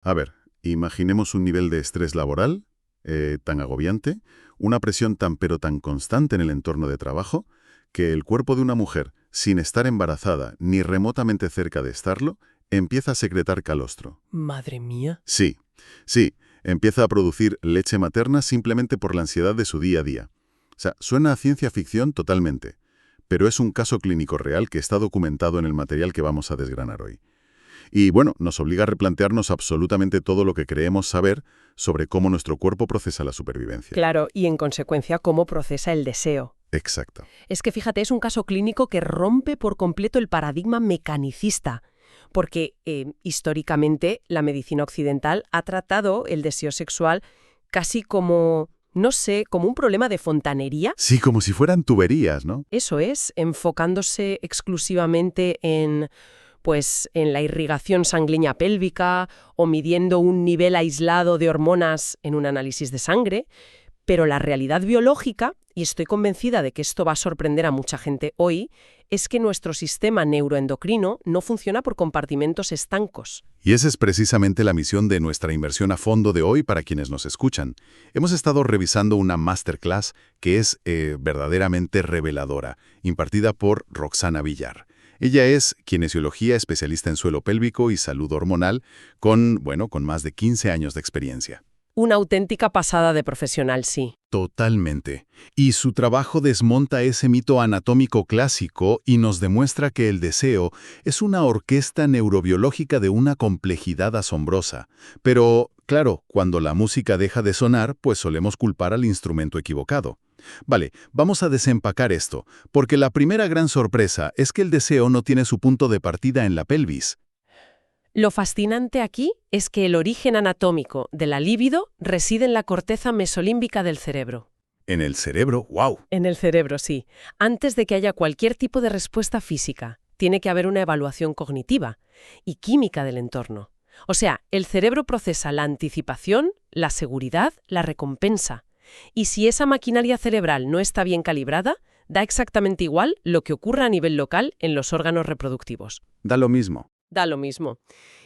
A ver, imaginemos un nivel de estrés laboral tan agobiante, una presión tan pero tan constante en el entorno de trabajo, que el cuerpo de una mujer, sin estar embarazada ni remotamente cerca de estarlo, empieza a secretar calostro. Madre mía. Sí, sí, empieza a producir leche materna simplemente por la ansiedad de su día a día. O sea, suena a ciencia ficción totalmente, pero es un caso clínico real que está documentado en el material que vamos a desgranar hoy. Y bueno, nos obliga a replantearnos absolutamente todo lo que creemos saber sobre cómo nuestro cuerpo procesa la supervivencia. Claro, y en consecuencia cómo procesa el deseo. Exacto. Es que fíjate, es un caso clínico que rompe por completo el paradigma mecanicista, porque históricamente la medicina occidental ha tratado el deseo sexual casi como, no sé, como un problema de fontanería. Sí, como si fueran tuberías, ¿no? Eso es, enfocándose exclusivamente en la irrigación sanguínea pélvica o midiendo un nivel aislado de hormonas en un análisis de sangre. Pero la realidad biológica, y estoy convencida de que esto va a sorprender a mucha gente hoy, es que nuestro sistema neuroendocrino no funciona por compartimentos estancos. Y esa es precisamente la misión de nuestra inversión a fondo de hoy para quienes nos escuchan. Hemos estado revisando una masterclass que es verdaderamente reveladora, impartida por Roxana Villar. Ella es kinesiología especialista en suelo pélvico y salud hormonal con más de 15 años de experiencia. Una auténtica pasada de profesional, sí. Totalmente. Y su trabajo desmonta ese mito anatómico clásico y nos demuestra que el deseo es una orquesta neurobiológica de una complejidad asombrosa. Pero, claro, cuando la música deja de sonar, pues solemos culpar al instrumento equivocado. Vale, vamos a desempacar esto, porque la primera gran sorpresa es que el deseo no tiene su punto de partida en la pelvis. Lo fascinante aquí es que el origen anatómico de la libido reside en la corteza mesolímbica del cerebro. En el cerebro, ¡wow! En el cerebro, sí. Antes de que haya cualquier tipo de respuesta física, tiene que haber una evaluación cognitiva y química del entorno. O sea, el cerebro procesa la anticipación, la seguridad, la recompensa. Y si esa maquinaria cerebral no está bien calibrada, da exactamente igual lo que ocurra a nivel local en los órganos reproductivos. Da lo mismo. Da lo mismo.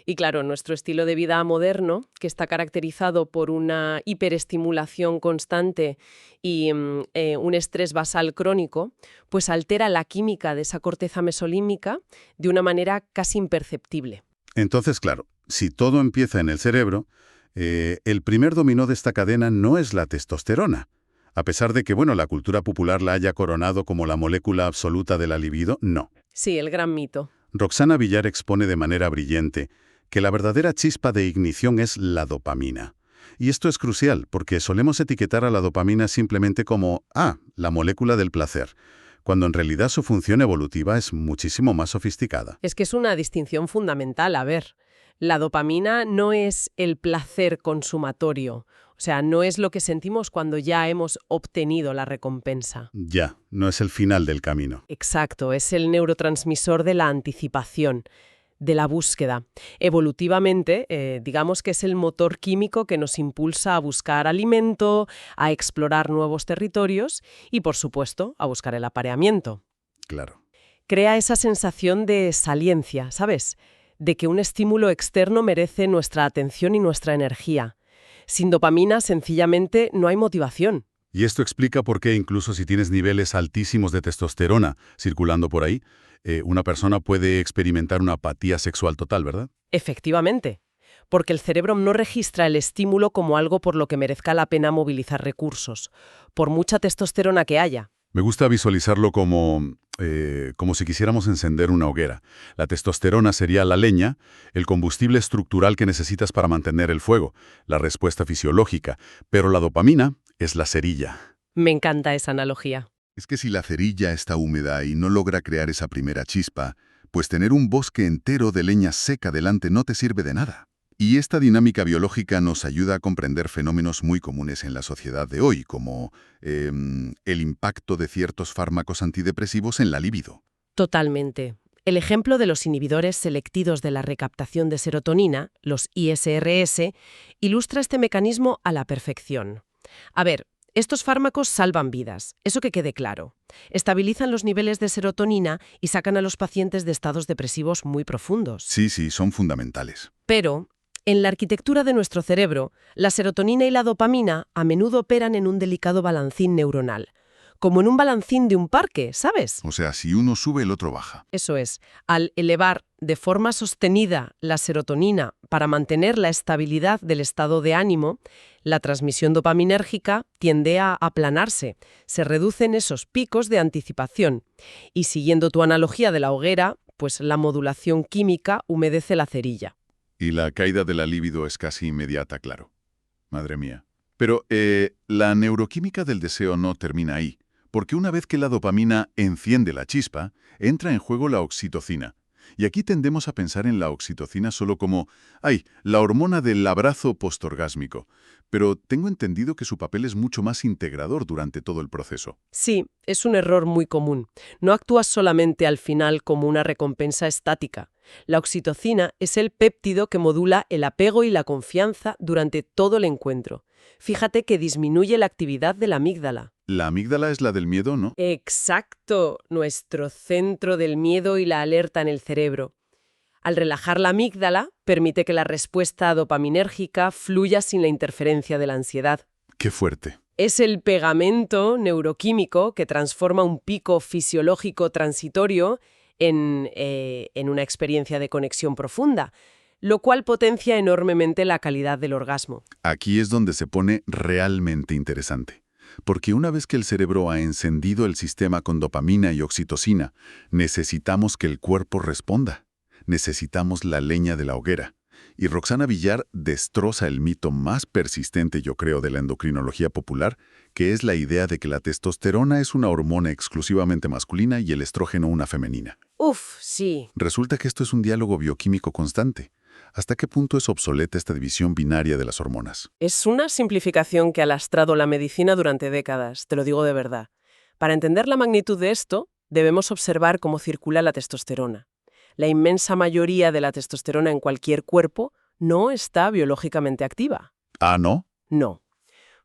Y claro, nuestro estilo de vida moderno, que está caracterizado por una hiperestimulación constante y un estrés basal crónico, pues altera la química de esa corteza mesolímbica de una manera casi imperceptible. Entonces, claro, si todo empieza en el cerebro, el primer dominó de esta cadena no es la testosterona. A pesar de que, la cultura popular la haya coronado como la molécula absoluta de la libido, no. Sí, el gran mito. Roxana Villar expone de manera brillante que la verdadera chispa de ignición es la dopamina. Y esto es crucial porque solemos etiquetar a la dopamina simplemente como, la molécula del placer, cuando en realidad su función evolutiva es muchísimo más sofisticada. Es que es una distinción fundamental. A ver, la dopamina no es el placer consumatorio. O sea, no es lo que sentimos cuando ya hemos obtenido la recompensa. Ya, no es el final del camino. Exacto, es el neurotransmisor de la anticipación, de la búsqueda. Evolutivamente, digamos que es el motor químico que nos impulsa a buscar alimento, a explorar nuevos territorios y, por supuesto, a buscar el apareamiento. Claro. Crea esa sensación de saliencia, ¿sabes? De que un estímulo externo merece nuestra atención y nuestra energía. Sin dopamina, sencillamente, no hay motivación. Y esto explica por qué incluso si tienes niveles altísimos de testosterona circulando por ahí, una persona puede experimentar una apatía sexual total, ¿verdad? Efectivamente, porque el cerebro no registra el estímulo como algo por lo que merezca la pena movilizar recursos, por mucha testosterona que haya. Me gusta visualizarlo como si quisiéramos encender una hoguera. La testosterona sería la leña, el combustible estructural que necesitas para mantener el fuego, la respuesta fisiológica, pero la dopamina es la cerilla. Me encanta esa analogía. Es que si la cerilla está húmeda y no logra crear esa primera chispa, pues tener un bosque entero de leña seca delante no te sirve de nada. Y esta dinámica biológica nos ayuda a comprender fenómenos muy comunes en la sociedad de hoy, como el impacto de ciertos fármacos antidepresivos en la libido. Totalmente. El ejemplo de los inhibidores selectivos de la recaptación de serotonina, los ISRS, ilustra este mecanismo a la perfección. A ver, estos fármacos salvan vidas, eso que quede claro. Estabilizan los niveles de serotonina y sacan a los pacientes de estados depresivos muy profundos. Sí, son fundamentales. Pero En la arquitectura de nuestro cerebro, la serotonina y la dopamina a menudo operan en un delicado balancín neuronal, como en un balancín de un parque, ¿sabes? O sea, si uno sube, el otro baja. Eso es, al elevar de forma sostenida la serotonina para mantener la estabilidad del estado de ánimo, la transmisión dopaminérgica tiende a aplanarse, se reducen esos picos de anticipación. Y siguiendo tu analogía de la hoguera, pues la modulación química humedece la cerilla. Y la caída de la libido es casi inmediata, claro. Madre mía. Pero la neuroquímica del deseo no termina ahí, porque una vez que la dopamina enciende la chispa, entra en juego la oxitocina. Y aquí tendemos a pensar en la oxitocina solo como, la hormona del abrazo postorgásmico. Pero tengo entendido que su papel es mucho más integrador durante todo el proceso. Sí, es un error muy común. No actúas solamente al final como una recompensa estática. La oxitocina es el péptido que modula el apego y la confianza durante todo el encuentro. Fíjate que disminuye la actividad de la amígdala. La amígdala es la del miedo, ¿no? Exacto, nuestro centro del miedo y la alerta en el cerebro. Al relajar la amígdala, permite que la respuesta dopaminérgica fluya sin la interferencia de la ansiedad. ¡Qué fuerte! Es el pegamento neuroquímico que transforma un pico fisiológico transitorio en una experiencia de conexión profunda, lo cual potencia enormemente la calidad del orgasmo. Aquí es donde se pone realmente interesante. Porque una vez que el cerebro ha encendido el sistema con dopamina y oxitocina, necesitamos que el cuerpo responda. Necesitamos la leña de la hoguera. Y Roxana Villar destroza el mito más persistente, yo creo, de la endocrinología popular, que es la idea de que la testosterona es una hormona exclusivamente masculina y el estrógeno una femenina. Uf, sí. Resulta que esto es un diálogo bioquímico constante. ¿Hasta qué punto es obsoleta esta división binaria de las hormonas? Es una simplificación que ha lastrado la medicina durante décadas, te lo digo de verdad. Para entender la magnitud de esto, debemos observar cómo circula la testosterona. La inmensa mayoría de la testosterona en cualquier cuerpo no está biológicamente activa. ¿Ah, no? No.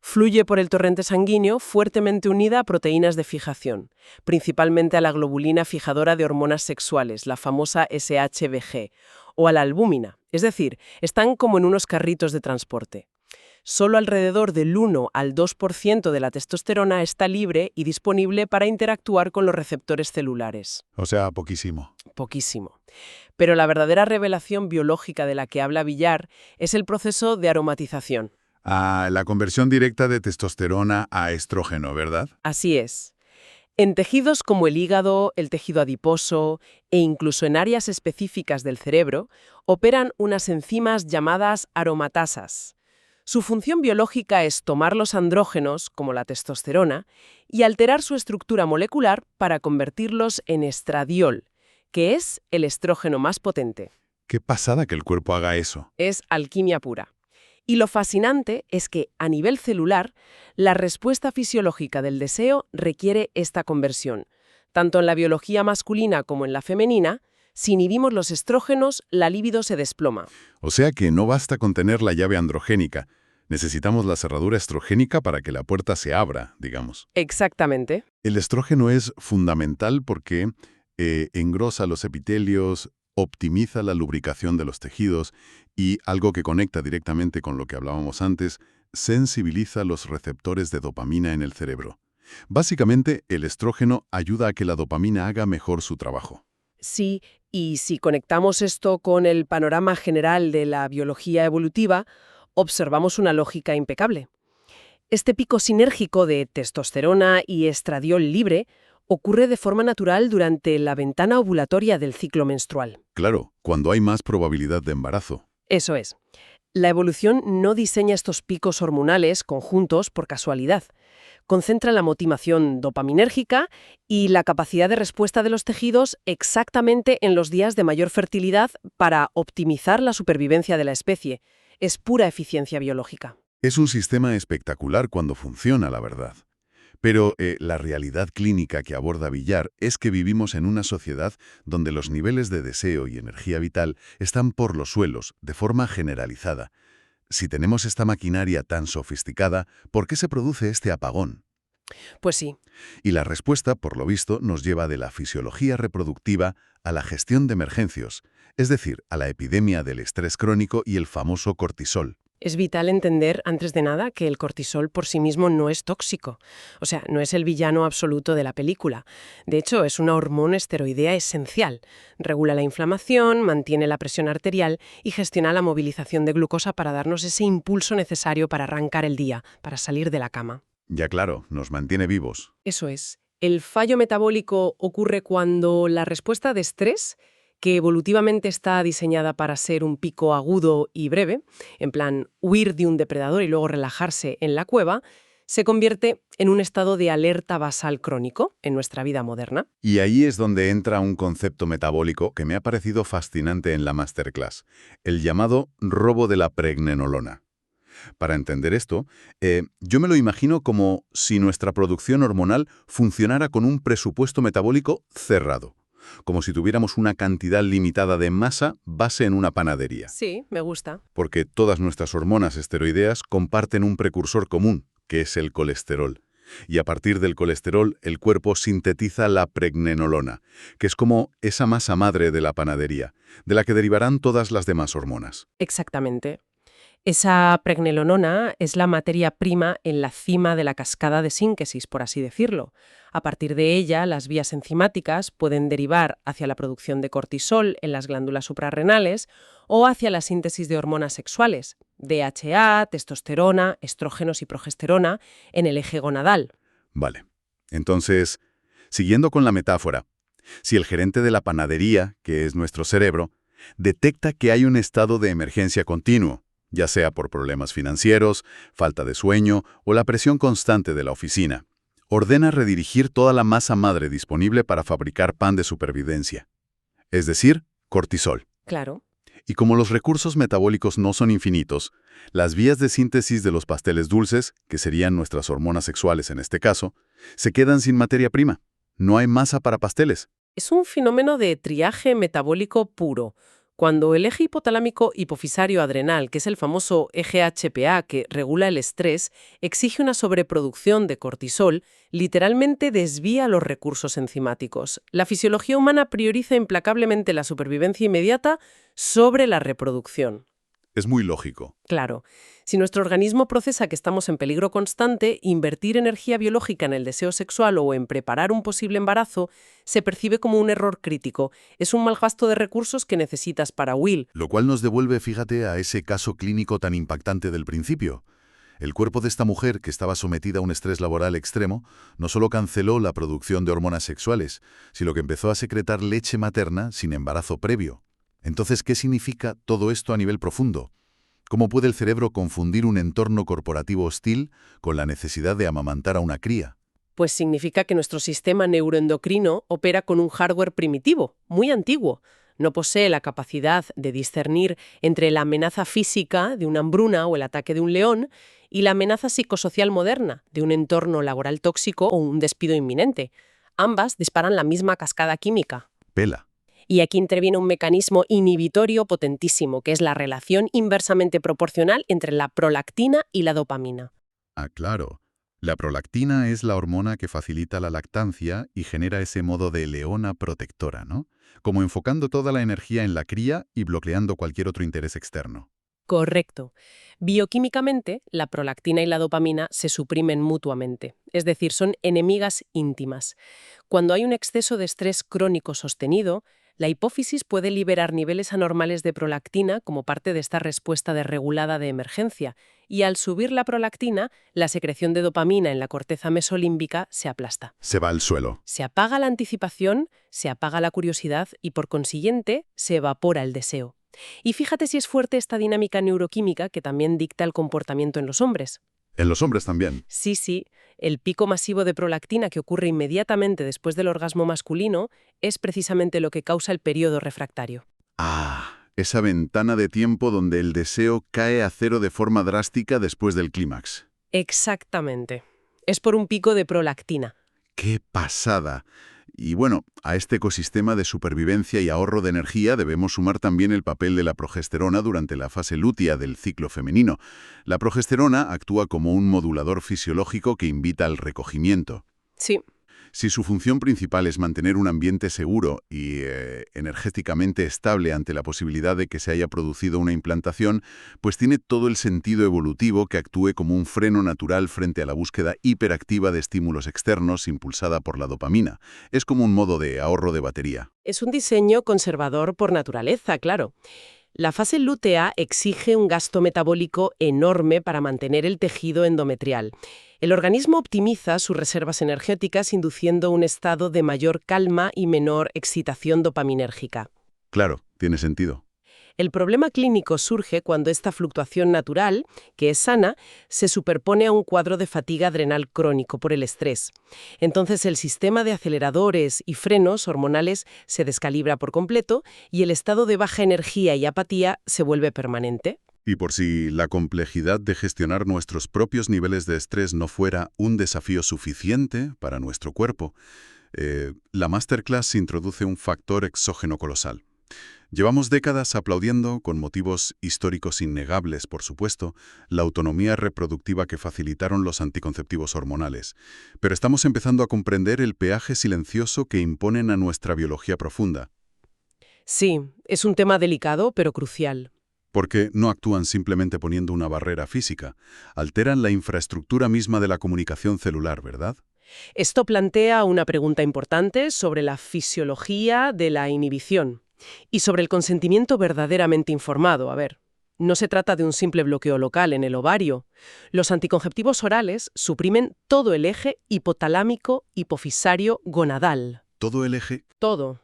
Fluye por el torrente sanguíneo fuertemente unida a proteínas de fijación, principalmente a la globulina fijadora de hormonas sexuales, la famosa SHBG, o a la albúmina, es decir, están como en unos carritos de transporte. Solo alrededor del 1 al 2% de la testosterona está libre y disponible para interactuar con los receptores celulares. O sea, poquísimo. Poquísimo. Pero la verdadera revelación biológica de la que habla Villar es el proceso de aromatización. La conversión directa de testosterona a estrógeno, ¿verdad? Así es. En tejidos como el hígado, el tejido adiposo e incluso en áreas específicas del cerebro, operan unas enzimas llamadas aromatasas. Su función biológica es tomar los andrógenos, como la testosterona, y alterar su estructura molecular para convertirlos en estradiol, que es el estrógeno más potente. Qué pasada que el cuerpo haga eso. Es alquimia pura. Y lo fascinante es que, a nivel celular, la respuesta fisiológica del deseo requiere esta conversión. Tanto en la biología masculina como en la femenina, si inhibimos los estrógenos, la libido se desploma. O sea que no basta con tener la llave androgénica. Necesitamos la cerradura estrogénica para que la puerta se abra, digamos. Exactamente. El estrógeno es fundamental porque engrosa los epitelios, optimiza la lubricación de los tejidos y, algo que conecta directamente con lo que hablábamos antes, sensibiliza los receptores de dopamina en el cerebro. Básicamente, el estrógeno ayuda a que la dopamina haga mejor su trabajo. Sí, y si conectamos esto con el panorama general de la biología evolutiva, observamos una lógica impecable. Este pico sinérgico de testosterona y estradiol libre ocurre de forma natural durante la ventana ovulatoria del ciclo menstrual. Claro, cuando hay más probabilidad de embarazo. Eso es. La evolución no diseña estos picos hormonales conjuntos por casualidad. Concentra la motivación dopaminérgica y la capacidad de respuesta de los tejidos exactamente en los días de mayor fertilidad para optimizar la supervivencia de la especie. Es pura eficiencia biológica. Es un sistema espectacular cuando funciona, la verdad. Pero la realidad clínica que aborda Villar es que vivimos en una sociedad donde los niveles de deseo y energía vital están por los suelos, de forma generalizada. Si tenemos esta maquinaria tan sofisticada, ¿por qué se produce este apagón? Pues sí. Y la respuesta, por lo visto, nos lleva de la fisiología reproductiva a la gestión de emergencias, es decir, a la epidemia del estrés crónico y el famoso cortisol. Es vital entender, antes de nada, que el cortisol por sí mismo no es tóxico. O sea, no es el villano absoluto de la película. De hecho, es una hormona esteroidea esencial. Regula la inflamación, mantiene la presión arterial y gestiona la movilización de glucosa para darnos ese impulso necesario para arrancar el día, para salir de la cama. Ya claro, nos mantiene vivos. Eso es. El fallo metabólico ocurre cuando la respuesta de estrés, que evolutivamente está diseñada para ser un pico agudo y breve, en plan huir de un depredador y luego relajarse en la cueva, se convierte en un estado de alerta basal crónico en nuestra vida moderna. Y ahí es donde entra un concepto metabólico que me ha parecido fascinante en la masterclass, el llamado robo de la pregnenolona. Para entender esto, yo me lo imagino como si nuestra producción hormonal funcionara con un presupuesto metabólico cerrado, como si tuviéramos una cantidad limitada de masa base en una panadería. Sí, me gusta. Porque todas nuestras hormonas esteroideas comparten un precursor común, que es el colesterol. Y a partir del colesterol, el cuerpo sintetiza la pregnenolona, que es como esa masa madre de la panadería, de la que derivarán todas las demás hormonas. Exactamente. Esa pregnenolona es la materia prima en la cima de la cascada de síntesis, por así decirlo. A partir de ella, las vías enzimáticas pueden derivar hacia la producción de cortisol en las glándulas suprarrenales o hacia la síntesis de hormonas sexuales, DHA, testosterona, estrógenos y progesterona, en el eje gonadal. Vale. Entonces, siguiendo con la metáfora, si el gerente de la panadería, que es nuestro cerebro, detecta que hay un estado de emergencia continuo, ya sea por problemas financieros, falta de sueño o la presión constante de la oficina, ordena redirigir toda la masa madre disponible para fabricar pan de supervivencia, es decir, cortisol. Claro. Y como los recursos metabólicos no son infinitos, las vías de síntesis de los pasteles dulces, que serían nuestras hormonas sexuales en este caso, se quedan sin materia prima. No hay masa para pasteles. Es un fenómeno de triaje metabólico puro. Cuando el eje hipotalámico hipofisario adrenal, que es el famoso eje HPA que regula el estrés, exige una sobreproducción de cortisol, literalmente desvía los recursos enzimáticos. La fisiología humana prioriza implacablemente la supervivencia inmediata sobre la reproducción. Es muy lógico. Claro, si nuestro organismo procesa que estamos en peligro constante, invertir energía biológica en el deseo sexual o en preparar un posible embarazo se percibe como un error crítico. Es un mal gasto de recursos que necesitas para huir. Lo cual nos devuelve, fíjate, a ese caso clínico tan impactante del principio. El cuerpo de esta mujer, que estaba sometida a un estrés laboral extremo, no solo canceló la producción de hormonas sexuales, sino que empezó a secretar leche materna sin embarazo previo. Entonces, ¿qué significa todo esto a nivel profundo? ¿Cómo puede el cerebro confundir un entorno corporativo hostil con la necesidad de amamantar a una cría? Pues significa que nuestro sistema neuroendocrino opera con un hardware primitivo, muy antiguo. No posee la capacidad de discernir entre la amenaza física de una hambruna o el ataque de un león y la amenaza psicosocial moderna de un entorno laboral tóxico o un despido inminente. Ambas disparan la misma cascada química. Pela. Y aquí interviene un mecanismo inhibitorio potentísimo, que es la relación inversamente proporcional entre la prolactina y la dopamina. Ah, claro. La prolactina es la hormona que facilita la lactancia y genera ese modo de leona protectora, ¿no? Como enfocando toda la energía en la cría y bloqueando cualquier otro interés externo. Correcto. Bioquímicamente, la prolactina y la dopamina se suprimen mutuamente, es decir, son enemigas íntimas. Cuando hay un exceso de estrés crónico sostenido, la hipófisis puede liberar niveles anormales de prolactina como parte de esta respuesta desregulada de emergencia, y al subir la prolactina, la secreción de dopamina en la corteza mesolímbica se aplasta. Se va al suelo. Se apaga la anticipación, se apaga la curiosidad y, por consiguiente, se evapora el deseo. Y fíjate si es fuerte esta dinámica neuroquímica que también dicta el comportamiento en los hombres. En los hombres también. Sí, el pico masivo de prolactina que ocurre inmediatamente después del orgasmo masculino es precisamente lo que causa el periodo refractario. Ah, esa ventana de tiempo donde el deseo cae a cero de forma drástica después del clímax. Exactamente. Es por un pico de prolactina. ¡Qué pasada! Y bueno, a este ecosistema de supervivencia y ahorro de energía debemos sumar también el papel de la progesterona durante la fase lútea del ciclo femenino. La progesterona actúa como un modulador fisiológico que invita al recogimiento. Sí. Si su función principal es mantener un ambiente seguro y energéticamente estable ante la posibilidad de que se haya producido una implantación, pues tiene todo el sentido evolutivo que actúe como un freno natural frente a la búsqueda hiperactiva de estímulos externos impulsada por la dopamina. Es como un modo de ahorro de batería. Es un diseño conservador por naturaleza, claro. La fase lútea exige un gasto metabólico enorme para mantener el tejido endometrial. El organismo optimiza sus reservas energéticas induciendo un estado de mayor calma y menor excitación dopaminérgica. Claro, tiene sentido. El problema clínico surge cuando esta fluctuación natural, que es sana, se superpone a un cuadro de fatiga adrenal crónico por el estrés. Entonces el sistema de aceleradores y frenos hormonales se descalibra por completo y el estado de baja energía y apatía se vuelve permanente. Y por si la complejidad de gestionar nuestros propios niveles de estrés no fuera un desafío suficiente para nuestro cuerpo, la Masterclass introduce un factor exógeno colosal. Llevamos décadas aplaudiendo, con motivos históricos innegables, por supuesto, la autonomía reproductiva que facilitaron los anticonceptivos hormonales. Pero estamos empezando a comprender el peaje silencioso que imponen a nuestra biología profunda. Sí, es un tema delicado, pero crucial. Porque no actúan simplemente poniendo una barrera física, alteran la infraestructura misma de la comunicación celular, ¿verdad? Esto plantea una pregunta importante sobre la fisiología de la inhibición. Y sobre el consentimiento verdaderamente informado, no se trata de un simple bloqueo local en el ovario. Los anticonceptivos orales suprimen todo el eje hipotalámico-hipofisario-gonadal. ¿Todo el eje? Todo.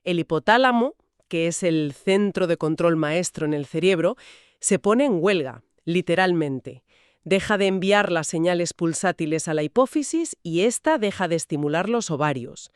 El hipotálamo, que es el centro de control maestro en el cerebro, se pone en huelga, literalmente. Deja de enviar las señales pulsátiles a la hipófisis y ésta deja de estimular los ovarios.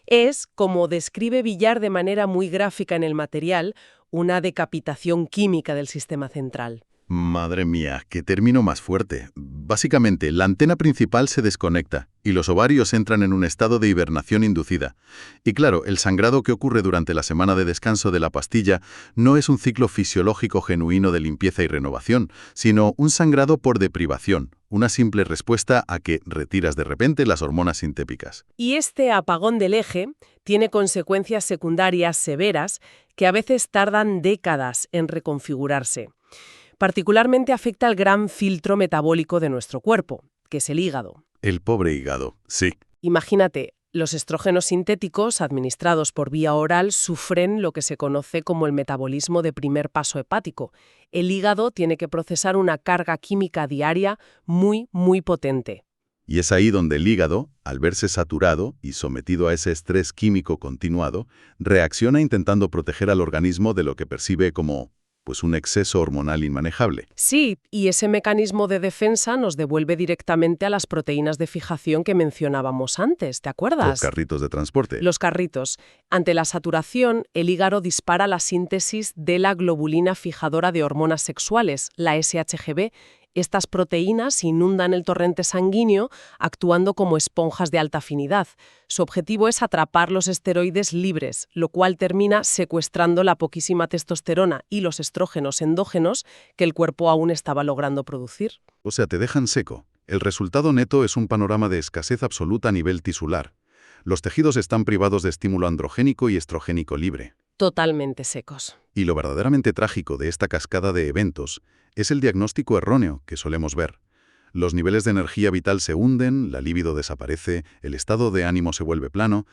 Es, como describe Villar de manera muy gráfica en el material, una decapitación química del sistema central. Madre mía, qué término más fuerte. Básicamente, la antena principal se desconecta y los ovarios entran en un estado de hibernación inducida. Y claro, el sangrado que ocurre durante la semana de descanso de la pastilla no es un ciclo fisiológico genuino de limpieza y renovación, sino un sangrado por deprivación, una simple respuesta a que retiras de repente las hormonas sintépicas. Y este apagón del eje tiene consecuencias secundarias severas que a veces tardan décadas en reconfigurarse. Particularmente afecta al gran filtro metabólico de nuestro cuerpo, que es el hígado. El pobre hígado, sí. Imagínate, los estrógenos sintéticos administrados por vía oral sufren lo que se conoce como el metabolismo de primer paso hepático. El hígado tiene que procesar una carga química diaria muy, muy potente. Y es ahí donde el hígado, al verse saturado y sometido a ese estrés químico continuado, reacciona intentando proteger al organismo de lo que percibe como un exceso hormonal inmanejable. Sí, y ese mecanismo de defensa nos devuelve directamente a las proteínas de fijación que mencionábamos antes, ¿te acuerdas? Los carritos de transporte. Los carritos. Ante la saturación, el hígado dispara la síntesis de la globulina fijadora de hormonas sexuales, la SHGB. Estas proteínas inundan el torrente sanguíneo actuando como esponjas de alta afinidad. Su objetivo es atrapar los esteroides libres, lo cual termina secuestrando la poquísima testosterona y los estrógenos endógenos que el cuerpo aún estaba logrando producir. O sea, te dejan seco. El resultado neto es un panorama de escasez absoluta a nivel tisular. Los tejidos están privados de estímulo androgénico y estrogénico libre. Totalmente secos. Y lo verdaderamente trágico de esta cascada de eventos es el diagnóstico erróneo que solemos ver. Los niveles de energía vital se hunden, la libido desaparece, el estado de ánimo se vuelve plano,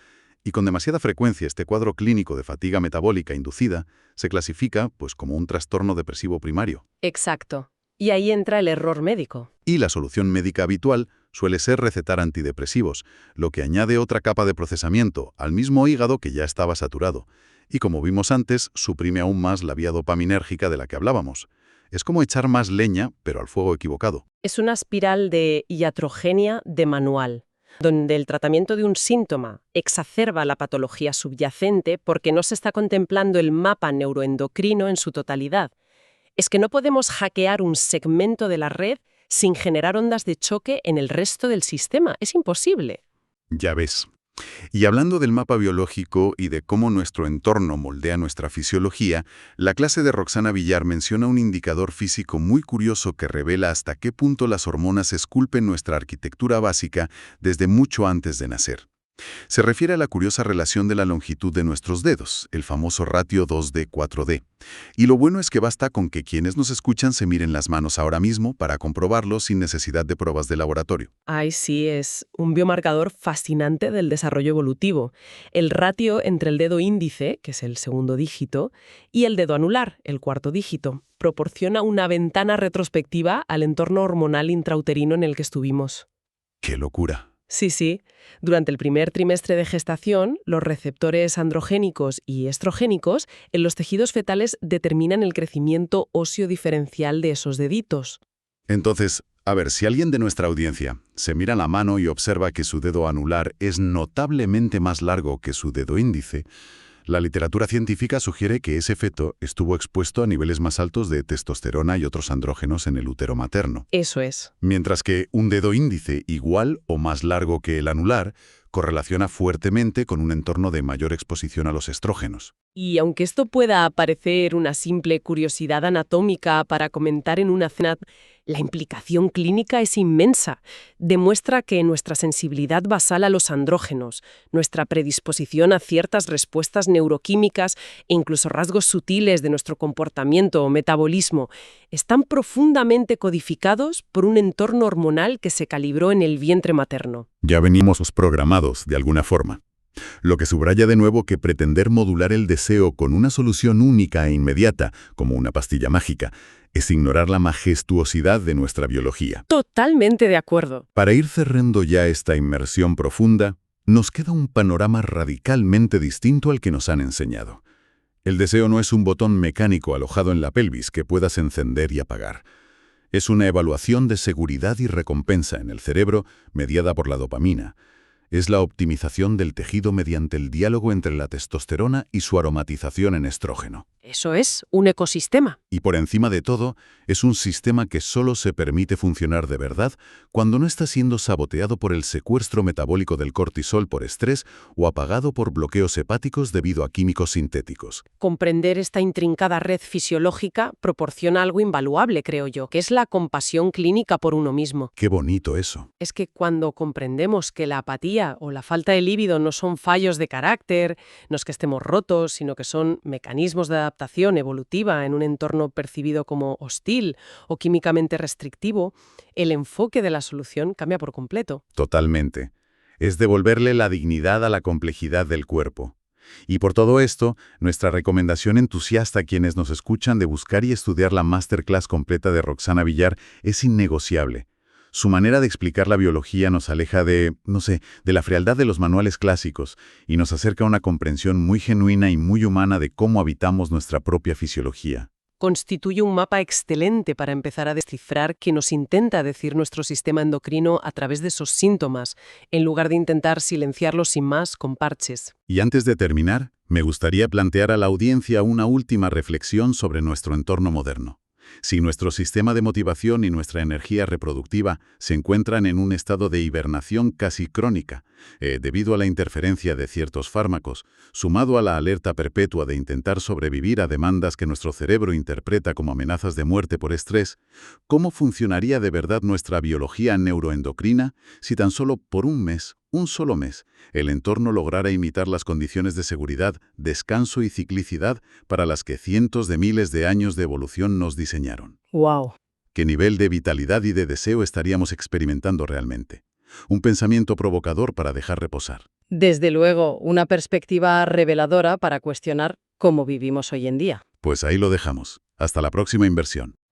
y con demasiada frecuencia este cuadro clínico de fatiga metabólica inducida se clasifica como un trastorno depresivo primario. Exacto. Y ahí entra el error médico. Y la solución médica habitual suele ser recetar antidepresivos, lo que añade otra capa de procesamiento al mismo hígado que ya estaba saturado. Y como vimos antes, suprime aún más la vía dopaminérgica de la que hablábamos. Es como echar más leña, pero al fuego equivocado. Es una espiral de iatrogenia de manual, donde el tratamiento de un síntoma exacerba la patología subyacente porque no se está contemplando el mapa neuroendocrino en su totalidad. Es que no podemos hackear un segmento de la red sin generar ondas de choque en el resto del sistema. Es imposible. Ya ves. Y hablando del mapa biológico y de cómo nuestro entorno moldea nuestra fisiología, la clase de Roxana Villar menciona un indicador físico muy curioso que revela hasta qué punto las hormonas esculpen nuestra arquitectura básica desde mucho antes de nacer. Se refiere a la curiosa relación de la longitud de nuestros dedos, el famoso ratio 2D-4D. Y lo bueno es que basta con que quienes nos escuchan se miren las manos ahora mismo para comprobarlo sin necesidad de pruebas de laboratorio. Ay, sí, es un biomarcador fascinante del desarrollo evolutivo. El ratio entre el dedo índice, que es el segundo dígito, y el dedo anular, el cuarto dígito, proporciona una ventana retrospectiva al entorno hormonal intrauterino en el que estuvimos. ¡Qué locura! Sí. Durante el primer trimestre de gestación, los receptores androgénicos y estrogénicos en los tejidos fetales determinan el crecimiento óseo diferencial de esos deditos. Entonces, a ver, si alguien de nuestra audiencia se mira la mano y observa que su dedo anular es notablemente más largo que su dedo índice, la literatura científica sugiere que ese feto estuvo expuesto a niveles más altos de testosterona y otros andrógenos en el útero materno. Eso es. Mientras que un dedo índice igual o más largo que el anular correlaciona fuertemente con un entorno de mayor exposición a los estrógenos. Y aunque esto pueda parecer una simple curiosidad anatómica para comentar en una cena, la implicación clínica es inmensa. Demuestra que nuestra sensibilidad basal a los andrógenos, nuestra predisposición a ciertas respuestas neuroquímicas e incluso rasgos sutiles de nuestro comportamiento o metabolismo están profundamente codificados por un entorno hormonal que se calibró en el vientre materno. Ya venimos programados, de alguna forma. Lo que subraya de nuevo que pretender modular el deseo con una solución única e inmediata, como una pastilla mágica, es ignorar la majestuosidad de nuestra biología. Totalmente de acuerdo. Para ir cerrando ya esta inmersión profunda, nos queda un panorama radicalmente distinto al que nos han enseñado. El deseo no es un botón mecánico alojado en la pelvis que puedas encender y apagar. Es una evaluación de seguridad y recompensa en el cerebro mediada por la dopamina. Es la optimización del tejido mediante el diálogo entre la testosterona y su aromatización en estrógeno. Eso es un ecosistema. Y por encima de todo, es un sistema que solo se permite funcionar de verdad cuando no está siendo saboteado por el secuestro metabólico del cortisol por estrés o apagado por bloqueos hepáticos debido a químicos sintéticos. Comprender esta intrincada red fisiológica proporciona algo invaluable, creo yo, que es la compasión clínica por uno mismo. ¡Qué bonito eso! Es que cuando comprendemos que la apatía o la falta de líbido no son fallos de carácter, no es que estemos rotos, sino que son mecanismos de adaptación evolutiva en un entorno percibido como hostil o químicamente restrictivo, el enfoque de la solución cambia por completo. Totalmente. Es devolverle la dignidad a la complejidad del cuerpo. Y por todo esto, nuestra recomendación entusiasta a quienes nos escuchan de buscar y estudiar la masterclass completa de Roxana Villar es innegociable. Su manera de explicar la biología nos aleja de la frialdad de los manuales clásicos y nos acerca a una comprensión muy genuina y muy humana de cómo habitamos nuestra propia fisiología. Constituye un mapa excelente para empezar a descifrar qué nos intenta decir nuestro sistema endocrino a través de esos síntomas, en lugar de intentar silenciarlos sin más con parches. Y antes de terminar, me gustaría plantear a la audiencia una última reflexión sobre nuestro entorno moderno. Si nuestro sistema de motivación y nuestra energía reproductiva se encuentran en un estado de hibernación casi crónica, debido a la interferencia de ciertos fármacos, sumado a la alerta perpetua de intentar sobrevivir a demandas que nuestro cerebro interpreta como amenazas de muerte por estrés, ¿cómo funcionaría de verdad nuestra biología neuroendocrina si tan solo por un solo mes, el entorno lograra imitar las condiciones de seguridad, descanso y ciclicidad para las que cientos de miles de años de evolución nos diseñaron? ¡Wow! ¿Qué nivel de vitalidad y de deseo estaríamos experimentando realmente? Un pensamiento provocador para dejar reposar. Desde luego, una perspectiva reveladora para cuestionar cómo vivimos hoy en día. Pues ahí lo dejamos. Hasta la próxima inversión.